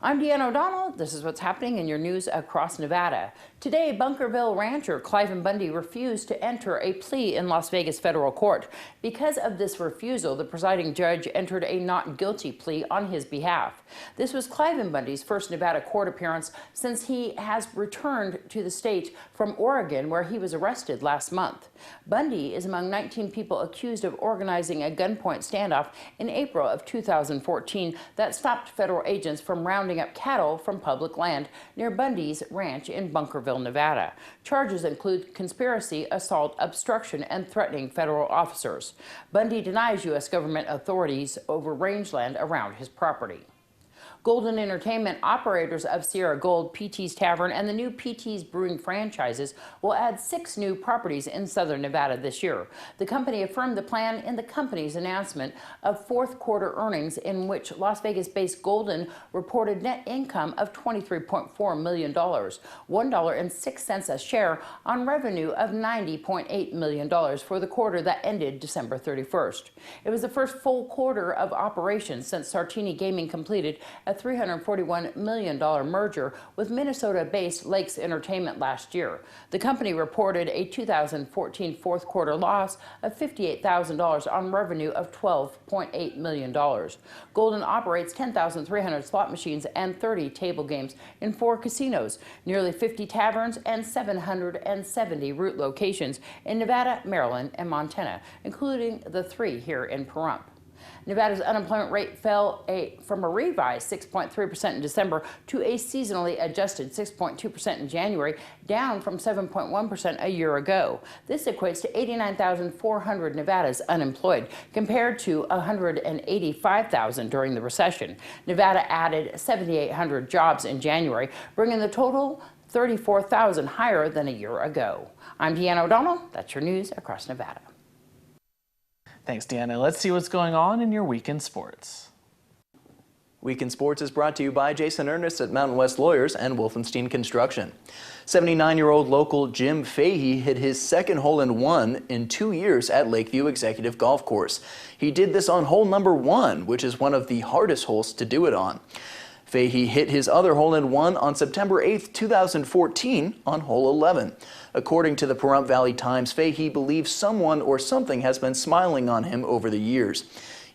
I'm Deanna O'Donnell. This is what's happening in your news across Nevada. Today, Bunkerville rancher Cliven Bundy refused to enter a plea in Las Vegas federal court. Because of this refusal, the presiding judge entered a not guilty plea on his behalf. This was Cliven Bundy's first Nevada court appearance since he has returned to the state from Oregon, where he was arrested last month. Bundy is among 19 people accused of organizing a gunpoint standoff in April of 2014 that stopped federal agents from rounding up cattle from public land near Bundy's ranch in Bunkerville, Nevada. Charges include conspiracy, assault, obstruction, and threatening federal officers. Bundy denies U.S. government authorities over rangeland around his property. Golden Entertainment, operators of Sierra Gold, PT's Tavern, and the new PT's Brewing franchises will add 6 new properties in southern Nevada this year. The company affirmed the plan in the company's announcement of fourth quarter earnings, in which Las Vegas-based Golden reported net income of $23.4 million, $1.06 a share on revenue of $90.8 million for the quarter that ended December 31st. It was the first full quarter of operations since Sartini Gaming completed a $341 million merger with Minnesota-based Lakes Entertainment last year. The company reported a 2014 fourth quarter loss of $58,000 on revenue of $12.8 million. Golden operates 10,300 slot machines and 30 table games in 4 casinos, nearly 50 taverns, and 770 route locations in Nevada, Maryland, and Montana, including the 3 here in Pahrump. Nevada's unemployment rate fell from a revised 6.3% in December to a seasonally adjusted 6.2% in January, down from 7.1% a year ago. This equates to 89,400 Nevadans unemployed, compared to 185,000 during the recession. Nevada added 7,800 jobs in January, bringing the total 34,000 higher than a year ago. I'm Deanna O'Donnell. That's your news across Nevada. Thanks, Deanna. Let's see what's going on in your Week in Sports. Week in Sports is brought to you by Jason Ernest at Mountain West Lawyers and Wolfenstein Construction. 79-year-old local Jim Fahey hit his second hole-in-one in 2 years at Lakeview Executive Golf Course. He did this on hole number 1, which is one of the hardest holes to do it on. Fahey hit his other hole-in-one on September 8, 2014 on hole 11. According to the Pahrump Valley Times, Fahey believes someone or something has been smiling on him over the years.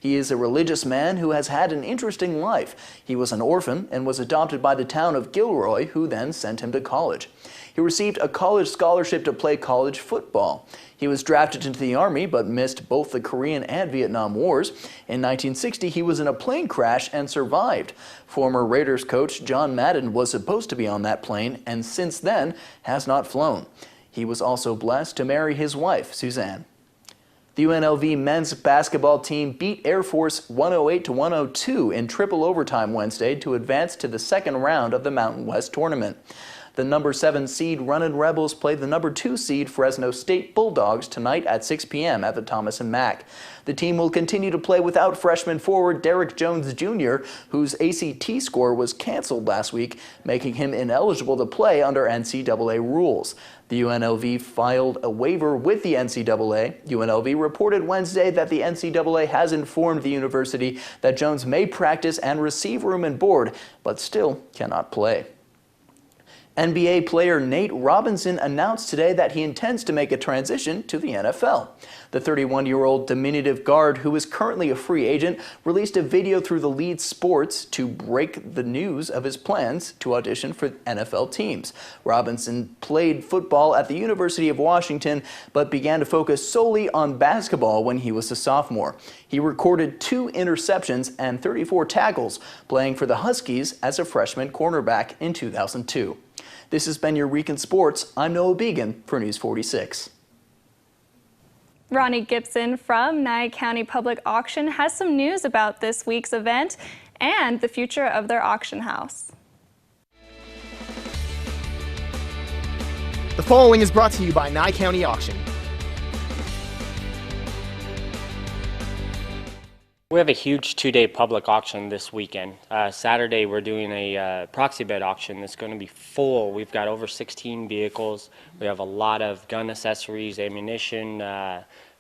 He is a religious man who has had an interesting life. He was an orphan and was adopted by the town of Gilroy, who then sent him to college. He received a college scholarship to play college football. He was drafted into the Army but missed both the Korean and Vietnam Wars. In 1960, he was in a plane crash and survived. Former Raiders coach John Madden was supposed to be on that plane and since then has not flown. He was also blessed to marry his wife, Suzanne. The UNLV men's basketball team beat Air Force 108-102 in triple overtime Wednesday to advance to the second round of the Mountain West tournament. The number 7 seed Runnin' Rebels played the number 2 seed Fresno State Bulldogs tonight at 6 p.m. at the Thomas & Mack. The team will continue to play without freshman forward Derek Jones Jr., whose ACT score was canceled last week, making him ineligible to play under NCAA rules. The UNLV filed a waiver with the NCAA. UNLV reported Wednesday that the NCAA has informed the university that Jones may practice and receive room and board, but still cannot play. NBA player Nate Robinson announced today that he intends to make a transition to the NFL. The 31-year-old diminutive guard, who is currently a free agent, released a video through the Lead Sports to break the news of his plans to audition for NFL teams. Robinson played football at the University of Washington, but began to focus solely on basketball when he was a sophomore. He recorded 2 interceptions and 34 tackles, playing for the Huskies as a freshman cornerback in 2002. This has been your Week in Sports. I'm Noah Began for News 46. Ronnie Gipson from Nye County Public Auction has some news about this week's event and the future of their auction house. The following is brought to you by Nye County Auction. We have a huge 2-day public auction this weekend. Saturday we're doing a proxy bid auction that's going to be full. We've got over 16 vehicles. We have a lot of gun accessories, ammunition,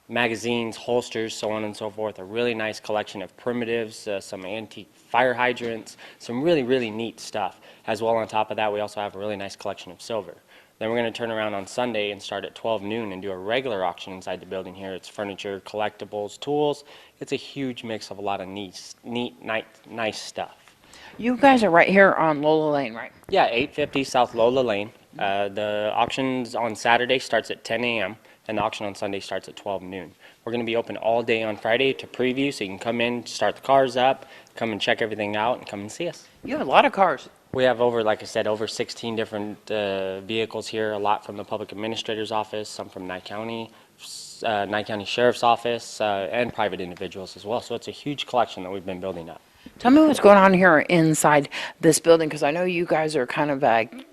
magazines, holsters, so on and so forth. A really nice collection of primitives, some antique fire hydrants, some really, really neat stuff. As well, on top of that, we also have a really nice collection of silver. Then we're going to turn around on Sunday and start at 12 noon and do a regular auction inside the building here. It's furniture, collectibles, tools. It's a huge mix of a lot of nice stuff. You guys are right here on Lola Lane, right? Yeah, 850 South Lola Lane. The auctions on Saturday starts at 10 a.m. and the auction on Sunday starts at 12 noon. We're going to be open all day on Friday to preview, so you can come in, start the cars up, come and check everything out, and come and see us. You have a lot of cars. We have like I said, over 16 different vehicles here, a lot from the Public Administrator's Office, some from Nye County Sheriff's Office, and private individuals as well. So it's a huge collection that we've been building up. Tell me what's going on here inside this building, because I know you guys are kind of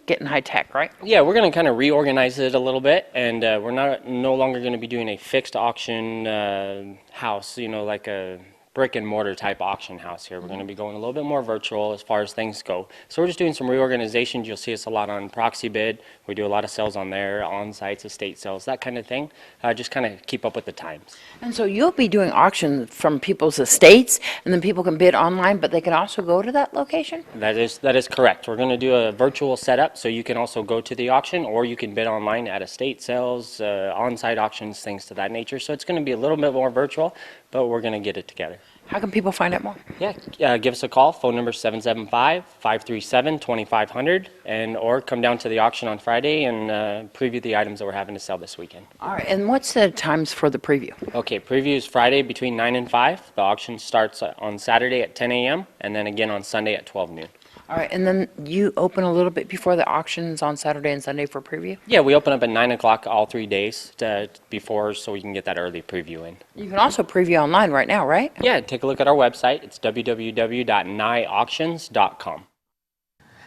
getting high tech, right? Yeah, we're going to kind of reorganize it a little bit, and we're no longer going to be doing a fixed auction house, like a brick and mortar type auction house here. We're going to be going a little bit more virtual as far as things go. So we're just doing some reorganizations. You'll see us a lot on proxy bid. We do a lot of sales on there, on sites, estate sales, that kind of thing. Just kind of keep up with the times. And so you'll be doing auctions from people's estates, and then people can bid online, but they can also go to that location? That is correct. We're going to do a virtual setup, so you can also go to the auction, or you can bid online at estate sales, on-site auctions, things to that nature. So it's going to be a little bit more virtual, but we're going to get it together. How can people find out more? Yeah, give us a call. Phone number 775-537-2500, or come down to the auction on Friday and preview the items that we're having to sell this weekend. All right, and what's the times for the preview? Okay, preview is Friday between 9 and 5. The auction starts on Saturday at 10 a.m. and then again on Sunday at 12 noon. All right, and then you open a little bit before the auctions on Saturday and Sunday for preview? Yeah, we open up at 9 o'clock all 3 days before, so we can get that early preview in. You can also preview online right now, right? Yeah, take a look at our website. It's www.nyeauctions.com.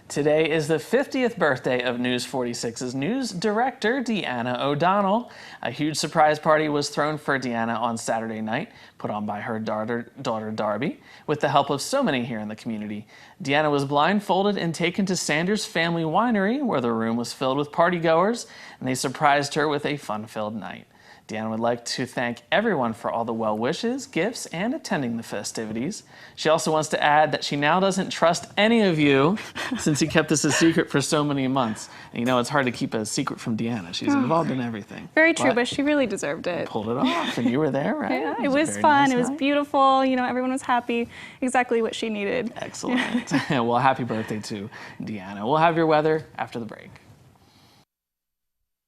Today is the 50th birthday of News 46's news director, Deanna O'Donnell. A huge surprise party was thrown for Deanna on Saturday night, put on by her daughter Darby, with the help of so many here in the community. Deanna was blindfolded and taken to Sanders Family Winery, where the room was filled with partygoers, and they surprised her with a fun-filled night. Deanna would like to thank everyone for all the well wishes, gifts, and attending the festivities. She also wants to add that she now doesn't trust any of you since you kept this a secret for so many months. And it's hard to keep a secret from Deanna. She's involved in everything. Very true, but she really deserved it. Pulled it off, and you were there, right? Yeah, it was fun. It was beautiful. Everyone was happy. Exactly what she needed. Excellent. Well, happy birthday to Deanna. We'll have your weather after the break.